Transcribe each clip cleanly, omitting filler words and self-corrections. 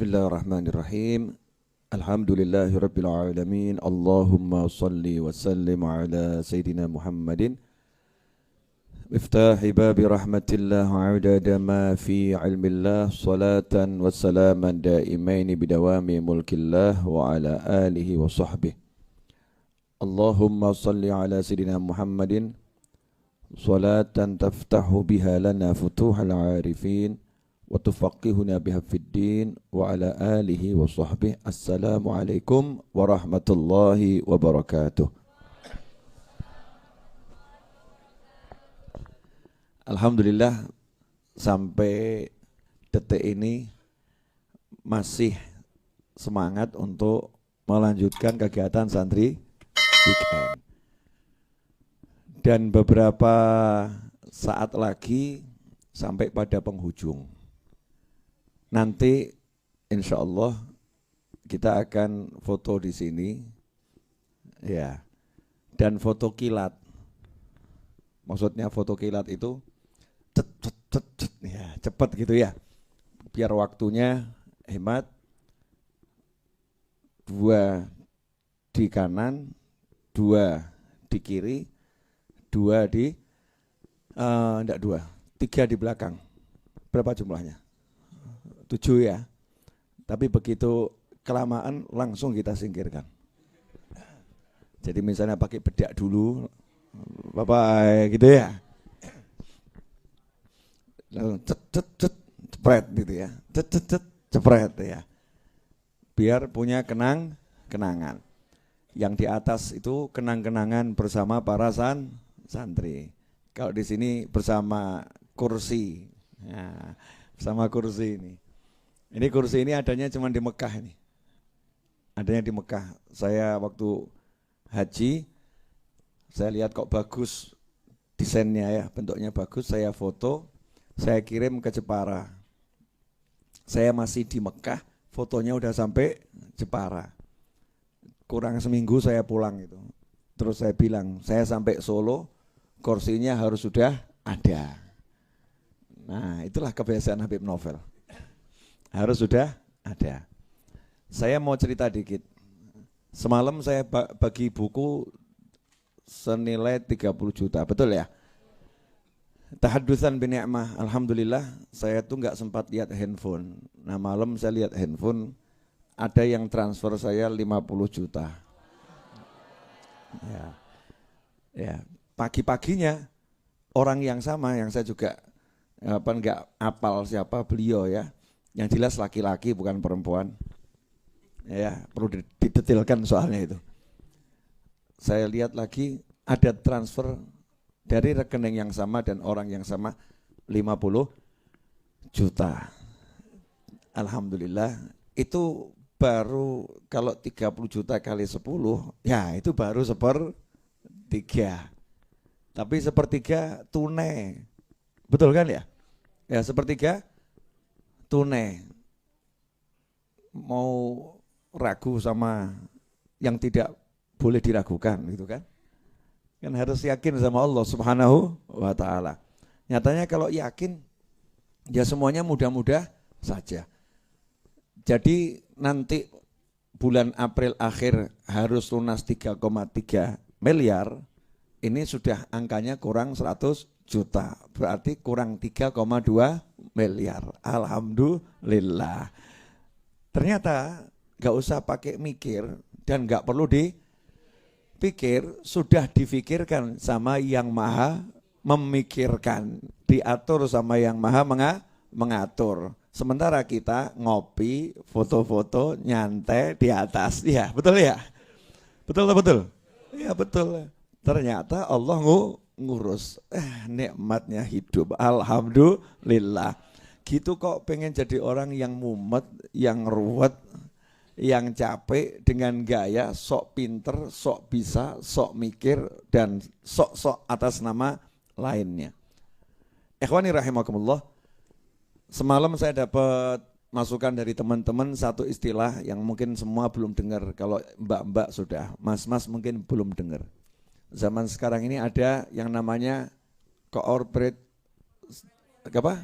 Bismillahirrahmanirrahim. Alhamdulillahirabbil alamin. Allahumma shalli wa sallim ala sayidina Muhammadin miftahi babi rahmatillah adada ma fi ilmillah salatan wa salaman daimaini bidawami mulkillah wa ala alihi wa sahbihi. Allahumma shalli ala sayidina Muhammadin salatan taftahu biha lana futuhal arifin wa tufaqihuna biha fid din wa ala alihi wa sahbihi. Assalamualaikum warahmatullahi wabarakatuh. Alhamdulillah sampai detik ini masih semangat untuk melanjutkan kegiatan santri weekend. Dan beberapa saat lagi sampai pada penghujung. Nanti insya Allah kita akan foto di sini, ya, dan foto kilat. Maksudnya foto kilat itu ya, cepat gitu ya, biar waktunya hemat. 2 di kanan, 2 di kiri, 2 di enggak 2, 3 di belakang. Berapa jumlahnya? 7 ya. Tapi begitu kelamaan langsung kita singkirkan. Jadi misalnya pakai bedak dulu, bye-bye gitu ya. Lalu cepret gitu ya. Cepret ya. Biar punya kenangan. Yang di atas itu kenang-kenangan bersama para santri. Kalau di sini bersama kursi. Nah, bersama kursi ini. Ini kursi ini adanya cuma di Mekah ini. Adanya di Mekah. Saya waktu haji, saya lihat kok bagus desainnya ya, bentuknya bagus, saya foto, saya kirim ke Jepara. Saya masih di Mekah, fotonya udah sampai Jepara. Kurang seminggu saya pulang itu. Terus saya bilang, saya sampai Solo, kursinya harus sudah ada. Nah, itulah kebiasaan Habib Novel. Harus sudah ada. Saya mau cerita dikit. Semalam saya bagi buku senilai 30 juta, betul ya? Tahaddusan bi ni'mah. Alhamdulillah, saya tuh enggak sempat lihat handphone. Nah, malam saya lihat handphone, ada yang transfer saya 50 juta. Ya, pagi-paginya orang yang sama yang saya juga enggak apal siapa beliau ya. Yang jelas laki-laki bukan perempuan. Ya, perlu didetailkan soalnya itu. Saya lihat lagi ada transfer dari rekening yang sama dan orang yang sama 50 juta. Alhamdulillah, itu baru kalau 30 juta kali 10, ya itu baru 1/3. Tapi 1/3 tunai. Betul kan ya? Ya, 1/3 tunai. Mau ragu sama yang tidak boleh diragukan gitu kan? Kan harus yakin sama Allah Subhanahu wa ta'ala. Nyatanya kalau yakin ya semuanya mudah-mudah saja. Jadi nanti bulan April akhir harus lunas 3,3 miliar. Ini sudah angkanya kurang 100 juta. Berarti kurang 3,2 miliar. Alhamdulillah. Ternyata gak usah pakai mikir dan gak perlu dipikir, sudah difikirkan sama yang maha memikirkan, diatur sama yang maha mengatur. Sementara kita ngopi, foto-foto, nyantai di atas. Ya, betul ya? Betul. Ya, betul. Ternyata Allah ngurus. Nikmatnya hidup. Alhamdulillah. Gitu kok pengen jadi orang yang mumet, yang ruwet, yang capek dengan gaya sok pinter, sok bisa, sok mikir, dan sok-sok atas nama lainnya. Ikhwani rahimakumullah, semalam saya dapat masukan dari teman-teman satu istilah yang mungkin semua belum dengar. Kalau mbak-mbak sudah, mas-mas mungkin belum dengar. Zaman sekarang ini ada yang namanya corporate apa?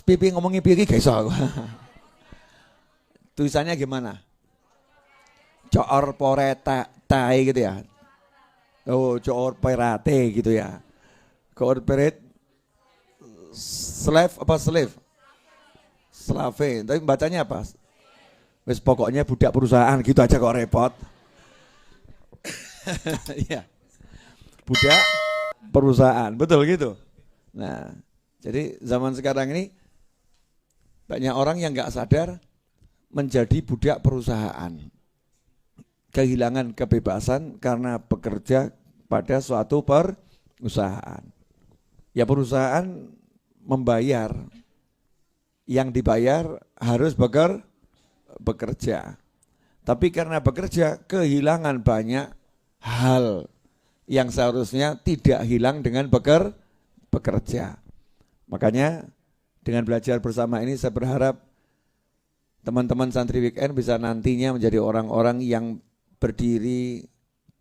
Pipi ngomongin pipi guys. Tulisannya gimana? Coor poreta tai gitu ya. Oh, coor perate gitu ya. Corporate slave apa slave? Slave. Tapi bacanya apa? Wes pokoknya budak perusahaan gitu aja kok repot. Iya. Budak perusahaan, betul gitu. Nah, jadi zaman sekarang ini banyak orang yang nggak sadar menjadi budak perusahaan. Kehilangan kebebasan karena bekerja pada suatu perusahaan. Ya perusahaan membayar, yang dibayar harus bekerja. Tapi karena bekerja kehilangan banyak hal yang seharusnya tidak hilang dengan bekerja. Makanya dengan belajar bersama ini saya berharap teman-teman santri weekend bisa nantinya menjadi orang-orang yang berdiri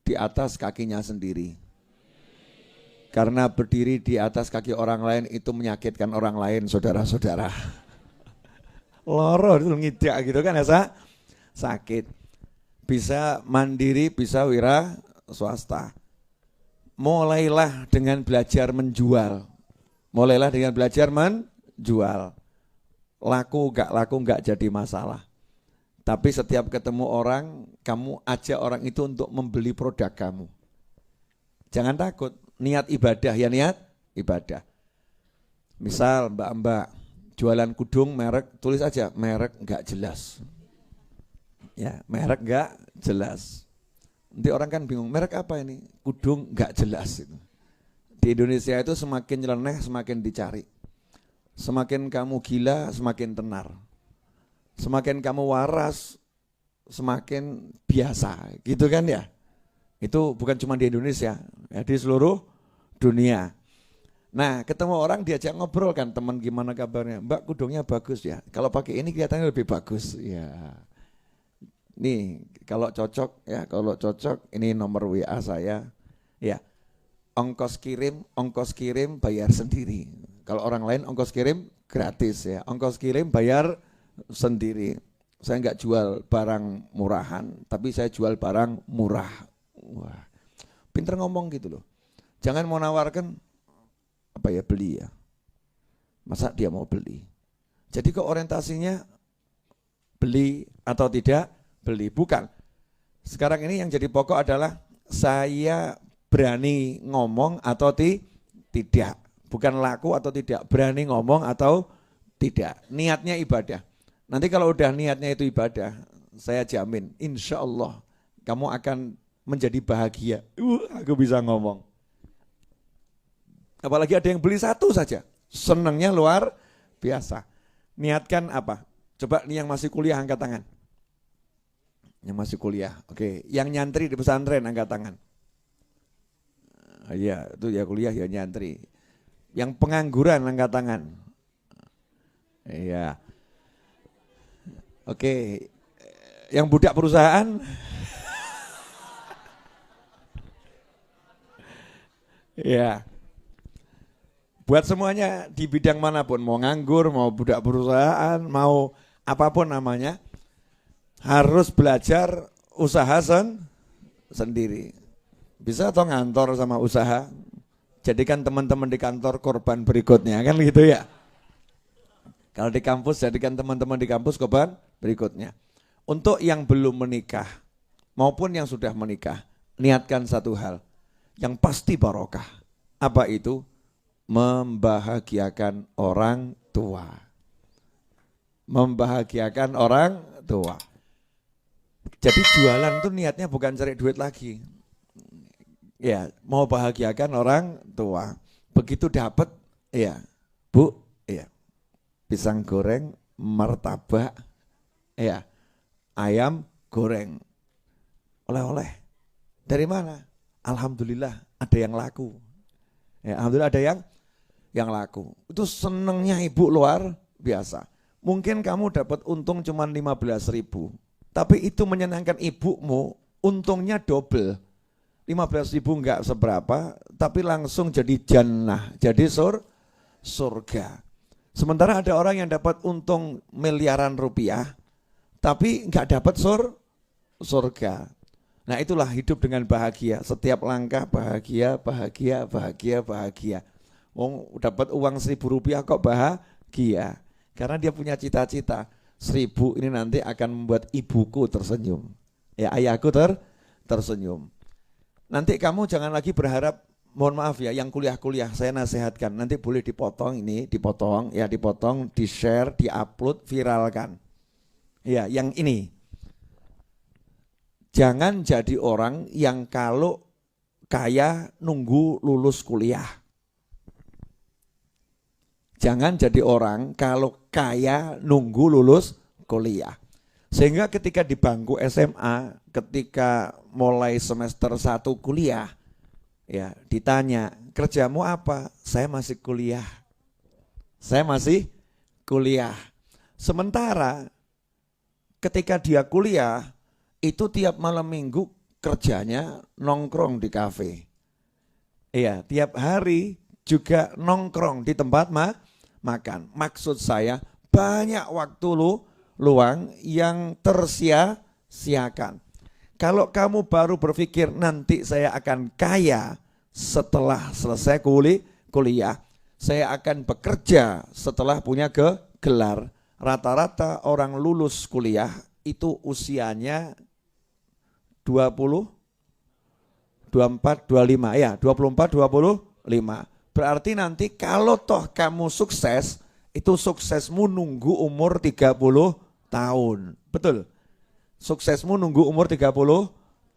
di atas kakinya sendiri. Karena berdiri di atas kaki orang lain itu menyakitkan orang lain, saudara-saudara. Loro itu ngidak gitu kan ya, sakit. Bisa mandiri, bisa wira swasta. Mulailah dengan belajar menjual. Mulailah dengan belajar menjual. Laku enggak jadi masalah. Tapi setiap ketemu orang, kamu ajak orang itu untuk membeli produk kamu. Jangan takut, niat ibadah ya niat ibadah. Misal mbak-mbak jualan kudung merek, tulis aja merek enggak jelas. Ya, merek enggak jelas. Nanti orang kan bingung, merek apa ini? Kudung enggak jelas itu. Di Indonesia itu semakin nyeleneh semakin dicari. Semakin kamu gila semakin tenar. Semakin kamu waras semakin biasa, gitu kan ya? Itu bukan cuma di Indonesia, ya di seluruh dunia. Nah, ketemu orang diajak ngobrol kan, teman gimana kabarnya? Mbak kudungnya bagus ya. Kalau pakai ini kelihatannya lebih bagus. Ya. Nih, kalau cocok ya, kalau cocok ini nomor WA saya. Ya. Ongkos kirim bayar sendiri. Kalau orang lain ongkos kirim gratis ya. Ongkos kirim bayar sendiri. Saya enggak jual barang murahan, tapi saya jual barang murah. Wah. Pinter ngomong gitu loh. Jangan mau nawarkan apa ya, beli ya. Masa dia mau beli? Jadi kok orientasinya beli atau tidak beli, bukan. Sekarang ini yang jadi pokok adalah saya berani ngomong atau tidak. Bukan laku atau tidak, berani ngomong atau tidak. Niatnya ibadah. Nanti kalau udah niatnya itu ibadah, saya jamin insya Allah kamu akan menjadi bahagia. Aku bisa ngomong. Apalagi ada yang beli satu saja, senangnya luar biasa. Niatkan apa? Coba nih yang masih kuliah angkat tangan. Yang masih kuliah, oke. Yang nyantri di pesantren angkat tangan. Iya, itu ya kuliah ya nyantri. Yang pengangguran angkat tangan. Iya. Oke. Yang budak perusahaan. Iya. Buat semuanya di bidang manapun, mau nganggur, mau budak perusahaan, mau apapun namanya, harus belajar usaha sendiri. Bisa atau ngantor sama usaha, jadikan teman-teman di kantor korban berikutnya, kan gitu ya. Kalau di kampus, jadikan teman-teman di kampus korban berikutnya. Untuk yang belum menikah, maupun yang sudah menikah, niatkan satu hal, yang pasti barokah. Apa itu? Membahagiakan orang tua. Membahagiakan orang tua. Jadi jualan tuh niatnya bukan cari duit lagi. Ya, mau bahagiakan orang tua. Begitu dapat, ya, Bu, ya, pisang goreng, martabak, ya, ayam goreng. Oleh-oleh. Dari mana? Alhamdulillah ada yang laku. Ya, alhamdulillah ada yang laku. Itu senengnya ibu luar biasa. Mungkin kamu dapat untung cuma 15.000, tapi itu menyenangkan ibumu, untungnya double. 15.000 enggak seberapa, tapi langsung jadi jannah, jadi surga. Sementara ada orang yang dapat untung miliaran rupiah, tapi nggak dapat surga. Nah itulah hidup dengan bahagia. Setiap langkah bahagia, bahagia, bahagia, bahagia. Dapat uang 1.000 rupiah kok bahagia. Karena dia punya cita-cita. 1.000 ini nanti akan membuat ibuku tersenyum. Ya ayahku tersenyum. Nanti kamu jangan lagi berharap, mohon maaf ya, yang kuliah-kuliah saya nasihatkan. Nanti boleh dipotong ini, dipotong, di-share, di-upload, viralkan. Ya yang ini. Jangan jadi orang yang kalau kaya nunggu lulus kuliah. Jangan jadi orang kalau kaya nunggu lulus kuliah. Sehingga ketika di bangku SMA, ketika mulai semester 1 kuliah, ya ditanya, kerjamu apa? Saya masih kuliah. Saya masih kuliah. Sementara ketika dia kuliah, itu tiap malam minggu kerjanya nongkrong di kafe. Iya, tiap hari juga nongkrong di tempat makan. Maksud saya banyak waktu luang yang tersia-siakan. Kalau kamu baru berpikir nanti saya akan kaya setelah selesai kuliah, saya akan bekerja setelah punya gelar. Rata-rata orang lulus kuliah itu usianya 20, 24, 25, ya 24, 25. Berarti nanti kalau toh kamu sukses, itu suksesmu nunggu umur 30 tahun. Betul? Suksesmu nunggu umur 30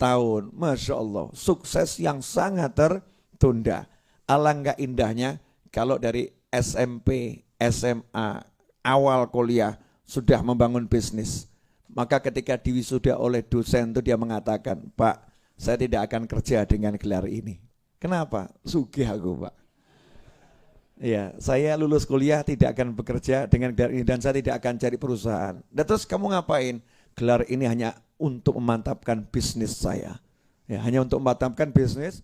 tahun. Masya Allah, sukses yang sangat tertunda. Alangkah indahnya kalau dari SMP, SMA, awal kuliah sudah membangun bisnis. Maka ketika diwisuda oleh dosen itu dia mengatakan, Pak, saya tidak akan kerja dengan gelar ini. Kenapa? Sugih aku, Pak. Ya, saya lulus kuliah tidak akan bekerja dengan gelar ini dan saya tidak akan cari perusahaan. Dan terus kamu ngapain? Gelar ini hanya untuk memantapkan bisnis saya. Ya, hanya untuk memantapkan bisnis